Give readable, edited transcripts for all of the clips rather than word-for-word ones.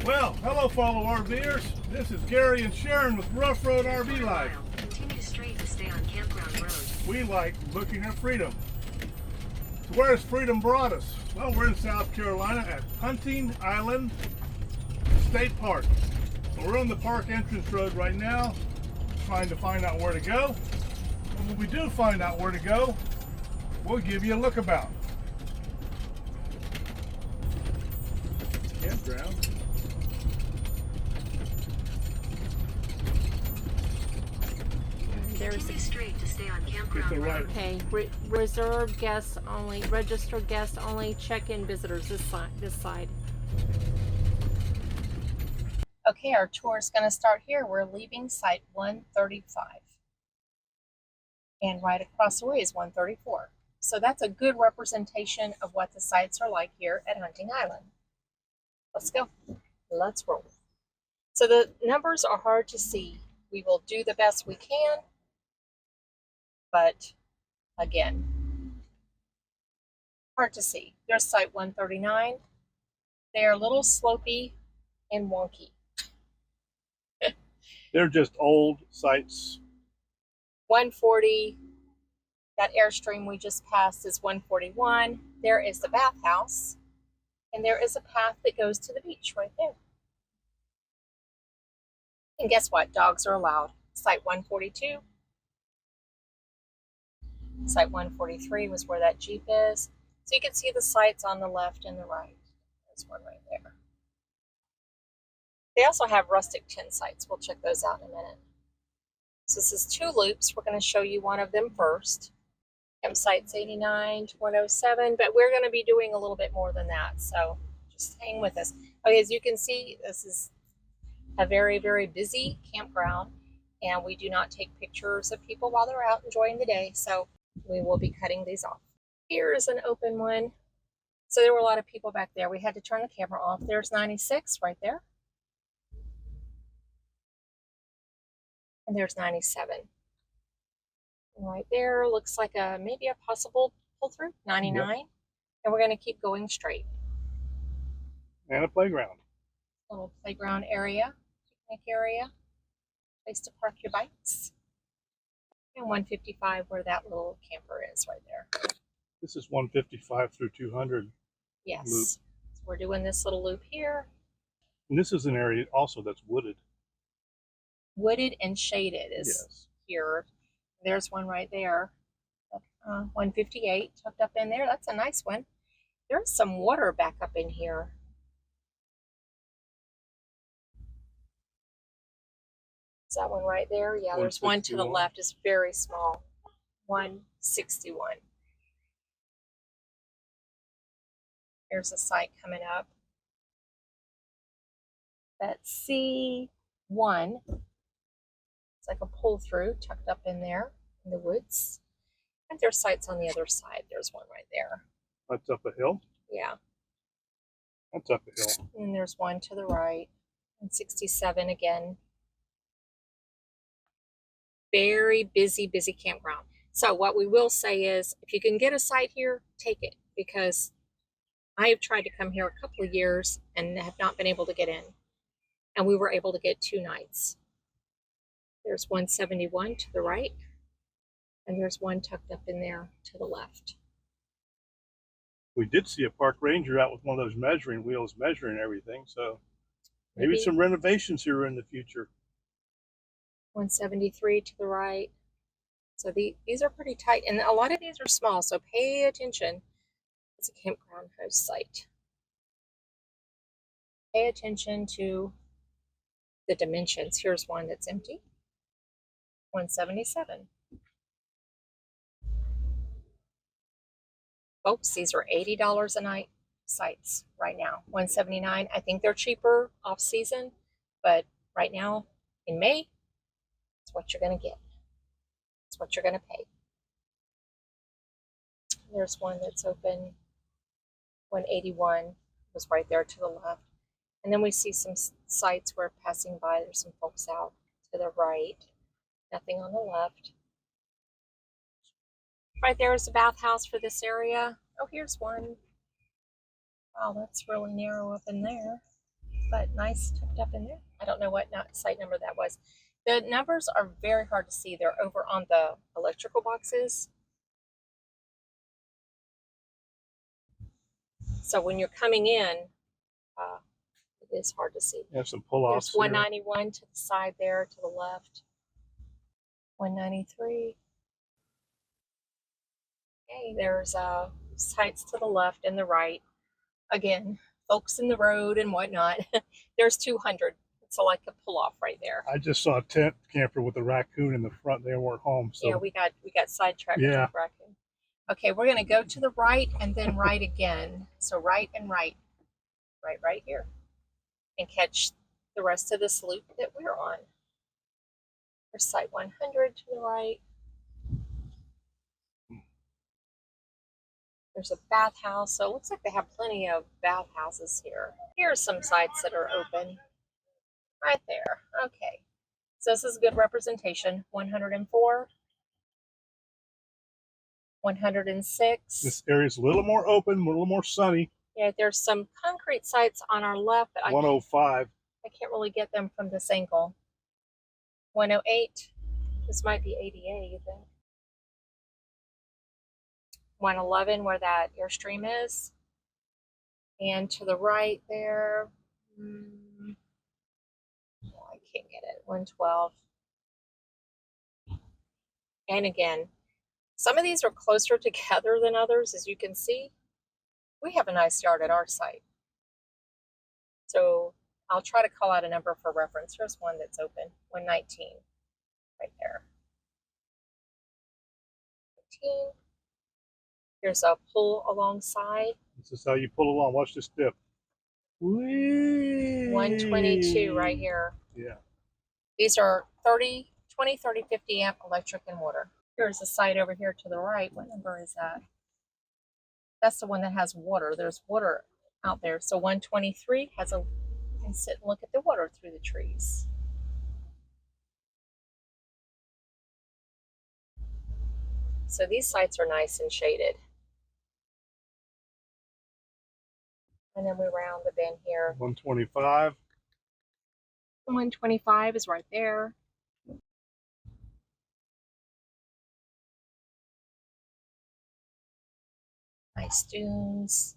Well, hello fellow RVers. This is Gary and Sharon with Ruff Road RV Life. Continue straight to stay on Campground Road. We like looking at freedom. So where has freedom brought us? Well, we're in South Carolina at Hunting Island State Park. So we're on the park entrance road right now, trying to find out where to go. And when we do find out where to go, we'll give you a lookabout. Campground. There's Continue straight to stay on Campground Right. Road. Okay, reserved guests only, registered guests only, check-in visitors this side. Okay, our tour is going to start here. We're leaving site 135. And right across the way is 134. So that's a good representation of what the sites are like here at Hunting Island. Let's go. Let's roll. So the numbers are hard to see. We will do the best we can. But again, hard to see. There's site 139. They are a little slopey and wonky. They're just old sites. 140, that Airstream we just passed is 141. There is the bathhouse, and there is a path that goes to the beach right there. And guess what? Dogs are allowed. Site 142. Site 143 was where that Jeep is. So you can see the sites on the left and the right. There's one right there. They also have rustic tent sites. We'll check those out in a minute. So this is 2 loops. We're going to show you one of them first. Campsites 89 to 107, but we're going to be doing a little bit more than that. So just hang with us. Okay, as you can see, this is a very, very busy campground, and we do not take pictures of people while they're out enjoying the day. So we will be cutting these off. Here is an open one. So there were a lot of people back there. We had to turn the camera off. There's 96 right there. And there's 97. And right there looks like maybe a possible pull through, 99. Yep. And we're going to keep going straight. And a playground. Little playground area, picnic area, place to park your bikes. And 155 where that little camper is right there. This is 155 through 200. Yes. Loop. So we're doing this little loop here. And this is an area also that's wooded. Wooded and shaded is here. There's one right there. 158 tucked up in there. That's a nice one. There's some water back up in here. Is that one right there? Yeah, there's one to the left. It's very small. 161. Here's a site coming up. That's C1. It's like a pull through tucked up in there in the woods. And there's sites on the other side. There's one right there. That's up a hill? Yeah. That's up a hill. And there's one to the right. And 67 again. Very busy, busy campground. So what we will say is, if you can get a site here, take it. Because I have tried to come here a couple of years and have not been able to get in. And we were able to get 2 nights. There's 171 to the right, and there's one tucked up in there to the left. We did see a park ranger out with one of those measuring wheels measuring everything, so maybe some renovations here in the future. 173 to the right. So these are pretty tight, and a lot of these are small, so pay attention. It's a campground host site. Pay attention to the dimensions. Here's one that's empty. 177. Folks, these are $80 a night sites right now. 179. I think they're cheaper off season, but right now in May, it's what you're going to get. It's what you're going to pay. There's one that's open. 181 was right there to the left. And then we see some sites where passing by, there's some folks out to the right. Nothing on the left. Right there is the bathhouse for this area. Oh, here's one. Wow, that's really narrow up in there. but nice tucked up in there. I don't know what site number that was. The numbers are very hard to see. They're over on the electrical boxes. So when you're coming in, it is hard to see. Have some pull-offs. There's 191 to the side there, to the left. 193. Okay, there's sites to the left and the right. Again, folks in the road and whatnot. There's 200. It's like a pull-off right there. I just saw a tent camper with a raccoon in the front. They weren't home. So yeah, we got sidetracked with yeah. the raccoon. Okay, we're gonna go to the right and then right again. So right and right here, and catch the rest of this loop that we're on. There's site 100 to the right. There's a bathhouse, so it looks like they have plenty of bathhouses here. Here are some sites that are open. Right there. Okay. So this is a good representation. 104. 106. This area's a little more open, a little more sunny. Yeah, there's some concrete sites on our left, but 105. I can't really get them from this angle. 108. This might be ADA, you think? 111, where that Airstream is. And to the right there, I can't get it. 112. And again, some of these are closer together than others, as you can see. We have a nice yard at our site. So I'll try to call out a number for reference. Here's one that's open, 119, right there. 19. Here's a pull alongside. This is how you pull along. Watch this dip. Whee! 122 right here. Yeah. These are 30, 20, 30, 50 amp electric and water. Here's a site over here to the right. What number is that? That's the one that has water. There's water out there. So 123 has a, you can sit and look at the water through the trees. So these sites are nice and shaded. And then we round the bend here. 125. 125 is right there. Nice dunes.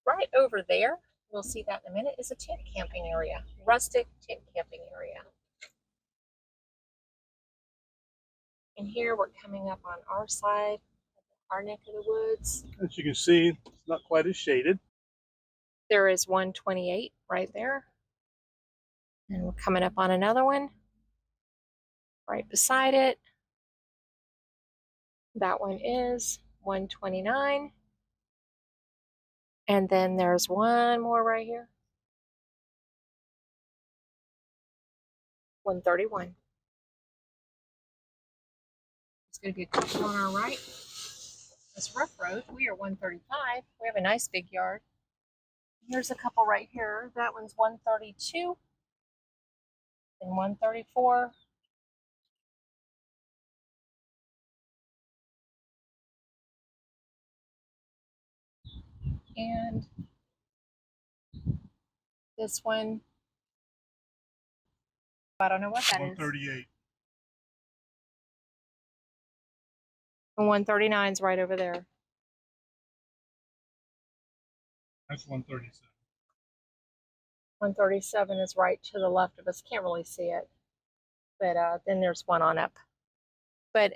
Right over there, we'll see that in a minute, is a tent camping area. Rustic tent camping area. And here we're coming up on our side, our neck of the woods. As you can see, it's not quite as shaded. There is 128 right there. And we're coming up on another one right beside it. That one is 129. And then there's one more right here. 131. It's going to be a couple on our right. This Ruff Road, we are 135. We have a nice big yard. Here's a couple right here. That one's 132 and 134. And this one, I don't know what that is. 138. And 139 is right over there. That's 137. 137 is right to the left of us. Can't really see it. But then there's one on up. But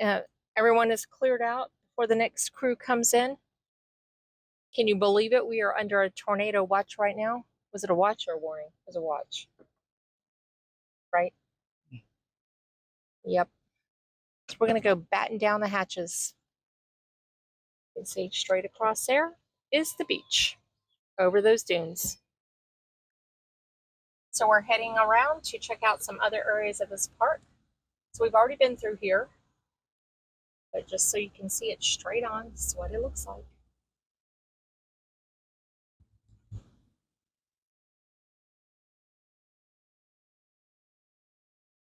everyone is cleared out before the next crew comes in. Can you believe it? We are under a tornado watch right now. Was it a watch or a warning? It was a watch. Right? Yep. So we're going to go batten down the hatches. You can see straight across there is the beach over those dunes. So we're heading around to check out some other areas of this park. So we've already been through here. But just so you can see it straight on, this is what it looks like.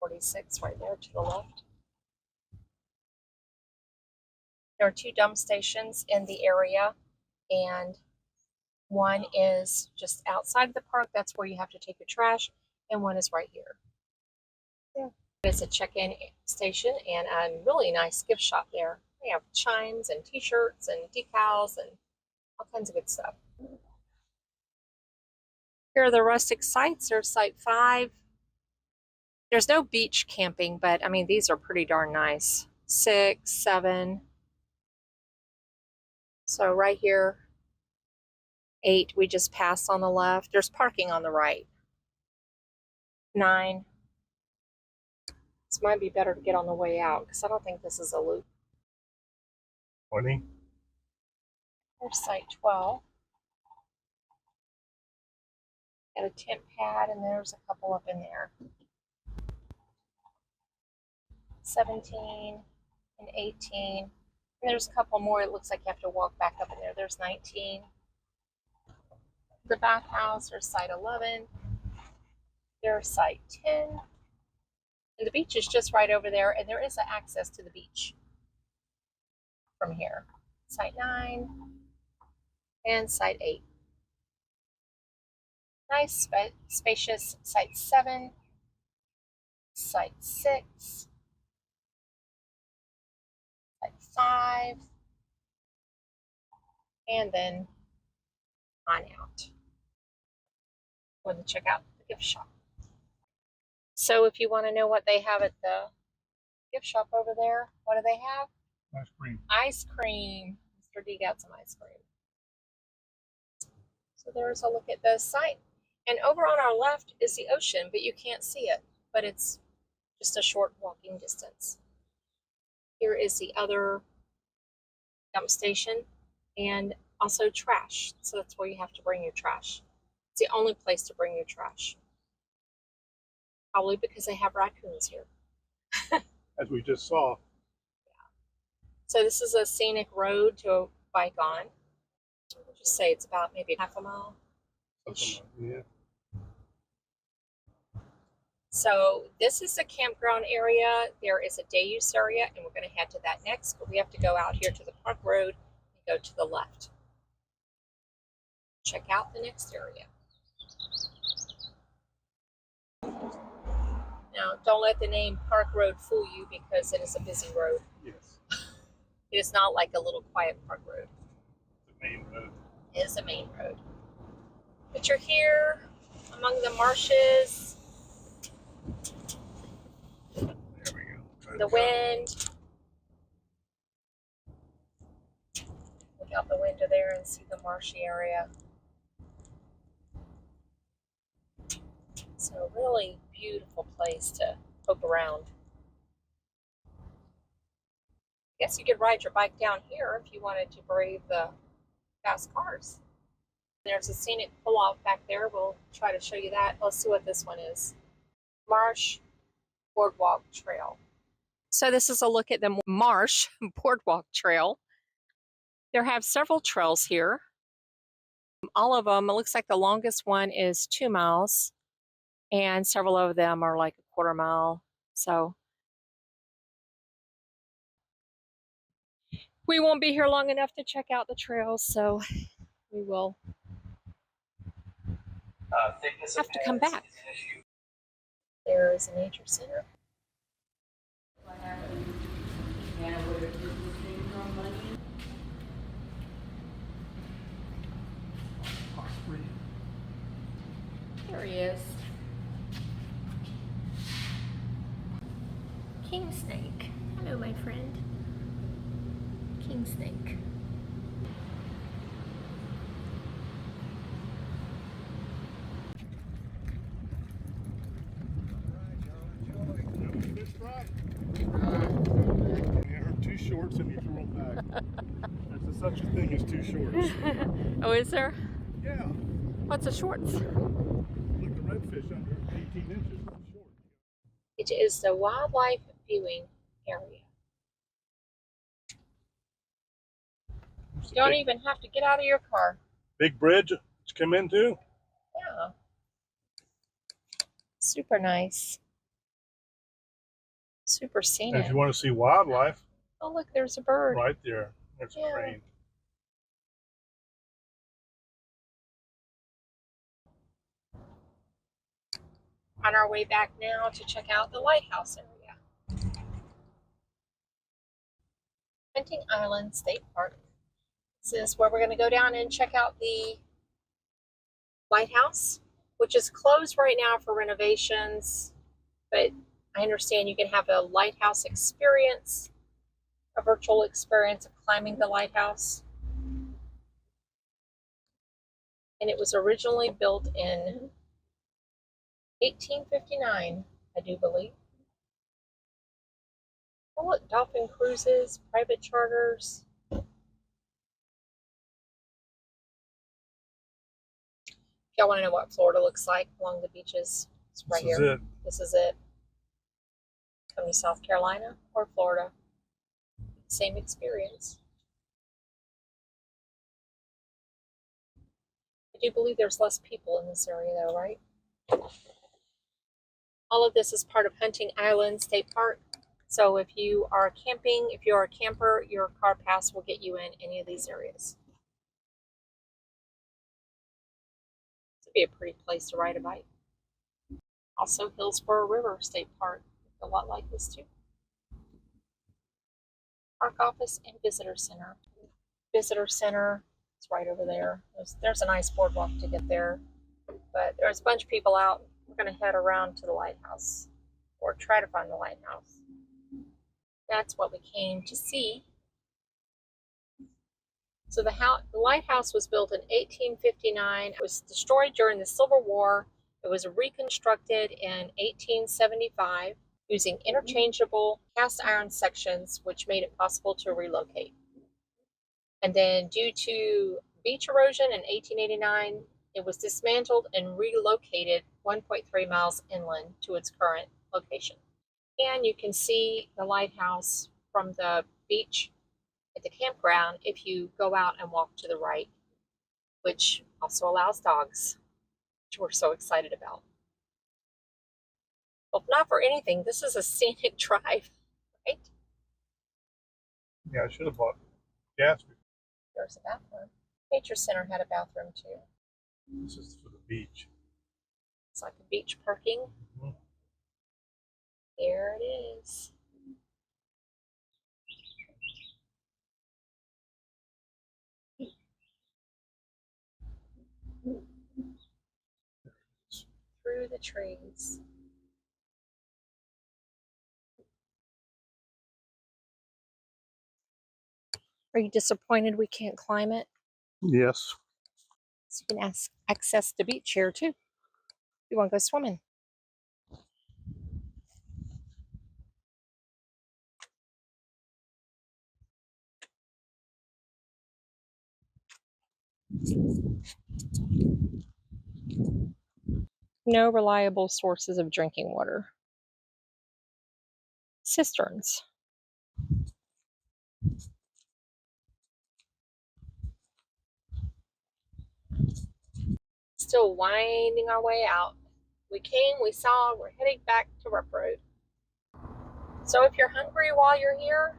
.46 right there to the left. There are 2 dump stations in the area, and one is just outside of the park. That's where you have to take your trash, and one is right here. Yeah. It's a check-in station and a really nice gift shop there. They have chimes and t-shirts and decals and all kinds of good stuff. Here are the rustic sites. There's site 5. There's no beach camping, but I mean, these are pretty darn nice. 6, 7. So right here, 8, we just passed on the left. There's parking on the right. 9. This might be better to get on the way out because I don't think this is a loop. 20. There's site 12. Got a tent pad, and there's a couple up in there. 17 and 18. And there's a couple more. It looks like you have to walk back up in there. There's 19. The bathhouse, there's site 11. There's site 10. And the beach is just right over there, and there is access to the beach from here. Site 9 and site 8. Nice, spacious site 7, site 6, site 5, and then on out. Going to check out the gift shop. So if you want to know what they have at the gift shop over there, what do they have? Ice cream. Ice cream. Mr. D got some ice cream. So there's a look at the site. And over on our left is the ocean, but you can't see it. But it's just a short walking distance. Here is the other dump station and also trash. So that's where you have to bring your trash. It's the only place to bring your trash. Probably because they have raccoons here. As we just saw. So this is a scenic road to bike on. I'll just say it's about maybe half a mile. Yeah. So this is the campground area. There is a day use area, and we're going to head to that next, but we have to go out here to the park road and go to the left. Check out the next area. Now, don't let the name Park Road fool you because it is a busy road. Yes. It is not like a little quiet park road. The main road. It is a main road. But you're here among the marshes. There we go. The wind. Look out the window there and see the marshy area. So a really beautiful place to poke around. I guess you could ride your bike down here if you wanted to brave the fast cars. There's a scenic pull-off back there. We'll try to show you that. Let's see what this one is. Marsh Boardwalk Trail. So this is a look at the Marsh Boardwalk Trail. There have several trails here. All of them, it looks like the longest one is 2 miles, and several of them are like a quarter mile. So we won't be here long enough to check out the trails, so we will have to come back. There is a nature center. There he is. King snake. Hello, my friend. King snake. Too shorts and you throw them back. There's such a thing as too shorts. Oh, is there? Yeah. What's a shorts? Look, the redfish under 18 inches is short. It is the wildlife viewing area. You don't even have to get out of your car. Big bridge to come into? Yeah. Super nice. Super scenic. If you want to see wildlife. Oh, look, there's a bird. Right there. There's Yeah. a crane. On our way back now to check out the Lighthouse area. Hunting Island State Park. This is where we're going to go down and check out the Lighthouse, which is closed right now for renovations, but I understand you can have a lighthouse experience, a virtual experience of climbing the lighthouse. And it was originally built in 1859, I do believe. Oh, look, dolphin cruises, private charters. If y'all want to know what Florida looks like along the beaches, it's right This is here. it. This is it. Come to South Carolina or Florida, same experience. I do believe there's less people in this area though, right? All of this is part of Hunting Island State Park. So if you are camping, if you're a camper, your car pass will get you in any of these areas. This would be a pretty place to ride a bike. Also, Hillsborough River State Park, a lot like this too. Park office and visitor center. Visitor center is right over there. There's a nice boardwalk to get there, but there's a bunch of people out. We're going to head around to the lighthouse, or try to find the lighthouse. That's what we came to see. So the lighthouse was built in 1859. It was destroyed during the Civil War. It was reconstructed in 1875 using interchangeable cast iron sections, which made it possible to relocate. And then due to beach erosion in 1889, it was dismantled and relocated 1.3 miles inland to its current location. And you can see the lighthouse from the beach at the campground if you go out and walk to the right, which also allows dogs, which we're so excited about. Well, if not for anything, this is a scenic drive, right? Yeah, I should have bought gas. There's a bathroom. Nature Center had a bathroom too. This is for the beach. It's like a beach parking. Mm-hmm. There it is. Through the trees. Are you disappointed we can't climb it? Yes. So you can access the beach here too. You want to go swimming? No reliable sources of drinking water. Cisterns. Still winding our way out. We came, we saw, we're heading back to Ruff Road. So if you're hungry while you're here,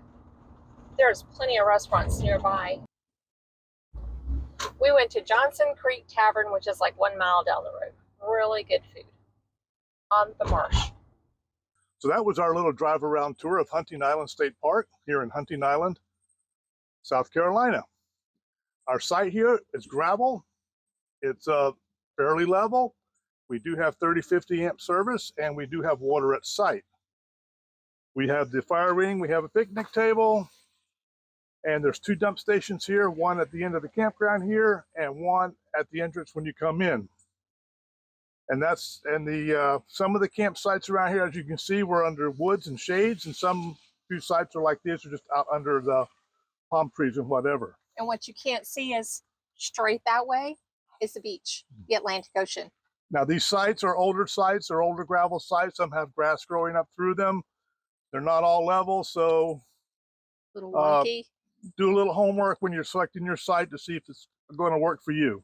there's plenty of restaurants nearby. We went to Johnson Creek Tavern, which is like 1 mile down the road. Really good food on the marsh. So that was our little drive around tour of Hunting Island State Park here in Hunting Island, South Carolina. Our site here is gravel. It's fairly level. We do have 30-50 amp service, and we do have water at site. We have the fire ring, we have a picnic table, and there's 2 dump stations here, one at the end of the campground here, and one at the entrance when you come in. And that's, and the some of the campsites around here, as you can see, we're under woods and shades, and some few sites are like this, are just out under the palm trees and whatever. And what you can't see is straight that way is the beach, the Atlantic Ocean. Now these sites are older sites, they're older gravel sites. Some have grass growing up through them. They're not all level, so Little wonky. do a little homework when you're selecting your site to see if it's going to work for you.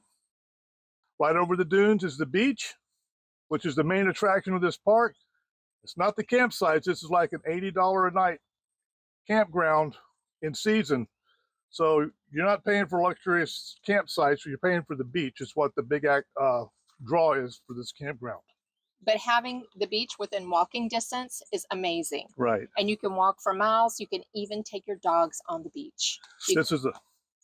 Right over the dunes is the beach, which is the main attraction of this park. It's not the campsites. This is like an $80 a night campground in season. So you're not paying for luxurious campsites, you're paying for the beach. Is what the big draw is for this campground. But having the beach within walking distance is amazing. Right. And you can walk for miles. You can even take your dogs on the beach. This is a. If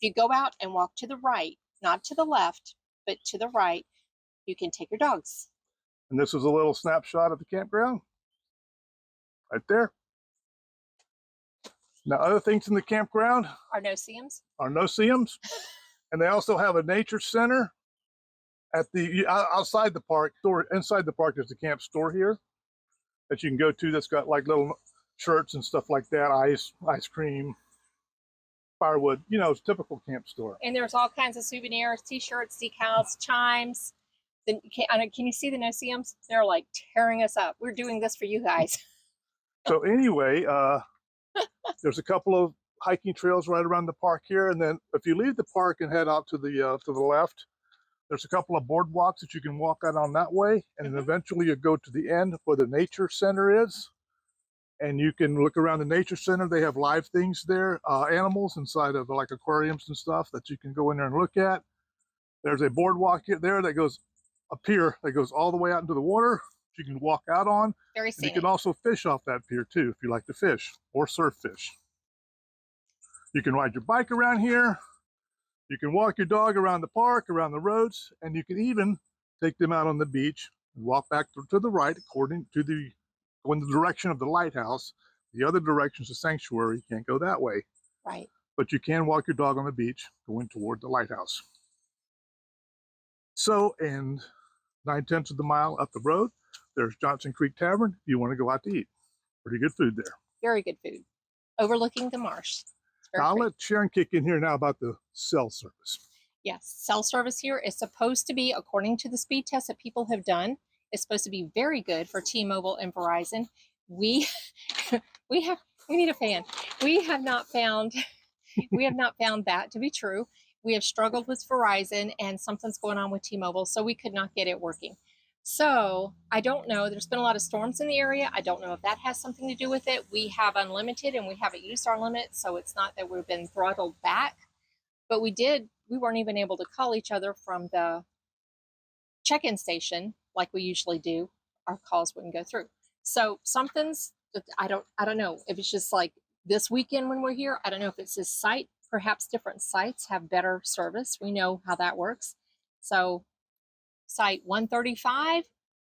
you go out and walk to the right, not to the left, but to the right, you can take your dogs. And this is a little snapshot of the campground. Right there. Now, other things in the campground Are no-see-ums? are no-see-ums. And they also have a nature center at the outside the park. Inside the park, there's a camp store here that you can go to that's got like little shirts and stuff like that, ice cream, firewood, you know, it's a typical camp store. And there's all kinds of souvenirs, t-shirts, decals, chimes. Then can you see the no-see-ums? They're like tearing us up. We're doing this for you guys. So anyway, there's a couple of hiking trails right around the park here, and then if you leave the park and head out to the left, there's a couple of boardwalks that you can walk out on that way, and then eventually you go to the end where the nature center is, and you can look around the nature center. They have live things there, animals inside of like aquariums and stuff that you can go in there and look at. There's a boardwalk there that goes up here that goes all the way out into the water. You can walk out on. Very scenic. scenic. You can also fish off that pier too if you like to fish or surf fish. You can ride your bike around here. You can walk your dog around the park, around the roads, and you can even take them out on the beach and walk back to the right according to go in the direction of the lighthouse. The other direction is the sanctuary. You can't go that way. Right. But you can walk your dog on the beach going toward the lighthouse. So, and 9/10 of the mile up the road, there's Johnson Creek Tavern if you want to go out to eat. Pretty good food there. Very good food. Overlooking the marsh. I'll let Sharon kick in here now about the cell service. Yes, cell service here is supposed to be, according to the speed tests that people have done, is supposed to be very good for T-Mobile and Verizon. We need a fan. We have not found that to be true. We have struggled with Verizon, and something's going on with T-Mobile, so we could not get it working. So I don't know. There's been a lot of storms in the area. I don't know if that has something to do with it. We have unlimited and we haven't used our limit, so it's not that we've been throttled back. But we weren't even able to call each other from the check-in station like we usually do. Our calls wouldn't go through. So something's, I don't know if it's just like this weekend when we're here. I don't know if it's this site. Perhaps different sites have better service. We know how that works. So site 135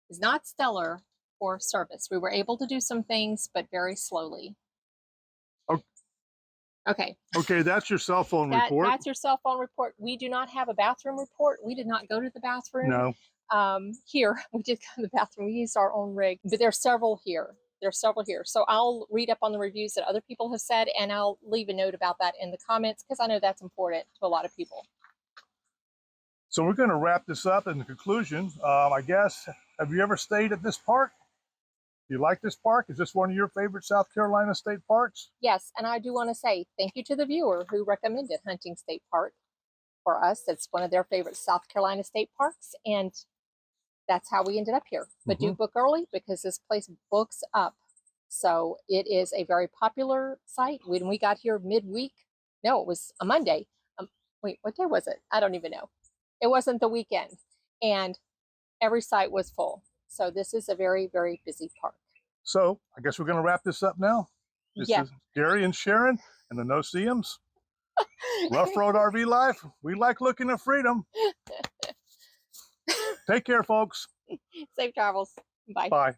is not stellar for service. We were able to do some things, but very slowly. Okay. Okay, that's your cell phone report. That's your cell phone report. We do not have a bathroom report. We did not go to the bathroom. No. Here, we did go to the bathroom. We used our own rig, but there's several here. There's several here. So I'll read up on the reviews that other people have said, and I'll leave a note about that in the comments because I know that's important to a lot of people. So we're going to wrap this up in the conclusion. I guess, have you ever stayed at this park? Do you like this park? Is this one of your favorite South Carolina state parks? Yes, and I do want to say thank you to the viewer who recommended Hunting State Park for us. It's one of their favorite South Carolina state parks, and that's how we ended up here. But do book early because this place books up. So it is a very popular site. When we got here midweek, no, it was a Monday. Wait, what day was it? I don't even know. It wasn't the weekend, and every site was full. So this is a very, very busy park. So I guess we're going to wrap this up now. This is Gary and Sharon and the No-See-Ums. Rough Road RV Life. We like looking at freedom. Take care, folks. Safe travels. Bye. Bye.